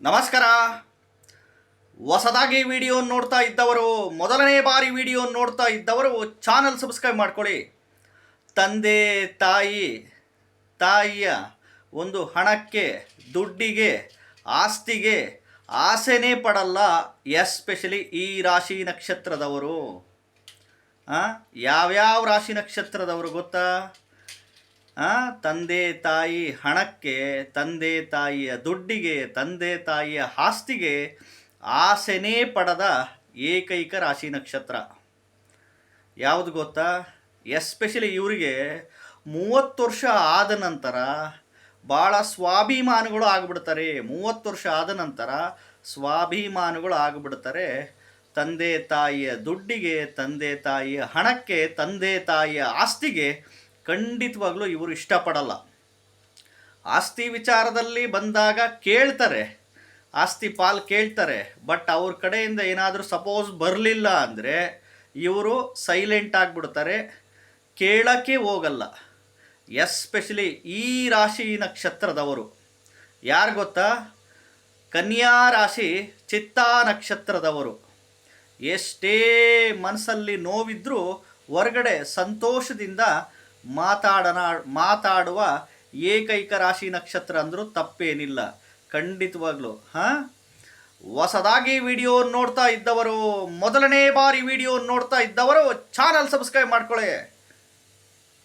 ನಮಸ್ಕಾರ. ಹೊಸದಾಗಿ ವಿಡಿಯೋ ನೋಡ್ತಾ ಇದ್ದವರು, ಮೊದಲನೇ ಬಾರಿ ವಿಡಿಯೋ ನೋಡ್ತಾ ಇದ್ದವರು ಚಾನಲ್ ಸಬ್ಸ್ಕ್ರೈಬ್ ಮಾಡ್ಕೊಳ್ಳಿ. ತಂದೆ ತಾಯಿಯ ಒಂದು ಹಣಕ್ಕೆ, ದುಡ್ಡಿಗೆ, ಆಸ್ತಿಗೆ ಆಸೆನೇ ಪಡಲ್ಲ. ಎಸ್ಪೆಷಲಿ ಈ ರಾಶಿ ನಕ್ಷತ್ರದವರು. ಯಾವ್ಯಾವ ರಾಶಿ ನಕ್ಷತ್ರದವರು ಗೊತ್ತಾ? ತಂದೆ ತಾಯಿ ಹಣಕ್ಕೆ, ತಂದೆ ತಾಯಿಯ ದುಡ್ಡಿಗೆ, ತಂದೆ ತಾಯಿಯ ಆಸ್ತಿಗೆ ಆಸೆನೇ ಪಡದ ಏಕೈಕ ರಾಶಿ ನಕ್ಷತ್ರ ಯಾವುದು ಗೊತ್ತಾ? ಎಸ್ಪೆಷಲಿ ಇವರಿಗೆ 30 ವರ್ಷ ಆದ ನಂತರ ಭಾಳ ಸ್ವಾಭಿಮಾನಿಗಳು ಆಗಿಬಿಡ್ತಾರೆ. 30 ವರ್ಷ ಆದ ನಂತರ ಸ್ವಾಭಿಮಾನಿಗಳು ಆಗಿಬಿಡ್ತಾರೆ. ತಂದೆ ತಾಯಿಯ ದುಡ್ಡಿಗೆ, ತಂದೆ ತಾಯಿಯ ಹಣಕ್ಕೆ, ತಂದೆ ತಾಯಿಯ ಆಸ್ತಿಗೆ ಖಂಡಿತವಾಗ್ಲೂ ಇವರು ಇಷ್ಟಪಡಲ್ಲ. ಆಸ್ತಿ ವಿಚಾರದಲ್ಲಿ ಬಂದಾಗ ಕೇಳ್ತಾರೆ, ಆಸ್ತಿ ಪಾಲು ಕೇಳ್ತಾರೆ. ಬಟ್ ಅವ್ರ ಕಡೆಯಿಂದ ಏನಾದರೂ ಸಪೋಸ್ ಬರಲಿಲ್ಲ ಅಂದರೆ ಇವರು ಸೈಲೆಂಟ್ ಆಗಿಬಿಡ್ತಾರೆ, ಕೇಳೋಕ್ಕೆ ಹೋಗಲ್ಲ. ಎಸ್ಪೆಷಲಿ ಈ ರಾಶಿ ನಕ್ಷತ್ರದವರು ಯಾರು ಗೊತ್ತಾ? ಕನ್ಯಾ ರಾಶಿ ಚಿತ್ತಾ ನಕ್ಷತ್ರದವರು. ಎಷ್ಟೇ ಮನಸ್ಸಲ್ಲಿ ನೋವಿದ್ರೂ ಹೊರಗಡೆ ಸಂತೋಷದಿಂದ ಮಾತಾಡುವ ಏಕೈಕ ರಾಶಿ ನಕ್ಷತ್ರ ಅಂದರೂ ತಪ್ಪೇನಿಲ್ಲ. ಖಂಡಿತವಾಗ್ಲೂ ಹೊಸದಾಗಿ ವಿಡಿಯೋ ನೋಡ್ತಾ ಇದ್ದವರು, ಮೊದಲನೇ ಬಾರಿ ವಿಡಿಯೋ ನೋಡ್ತಾ ಇದ್ದವರು ಚಾನಲ್ ಸಬ್ಸ್ಕ್ರೈಬ್ ಮಾಡ್ಕೊಳ್ಳಿ.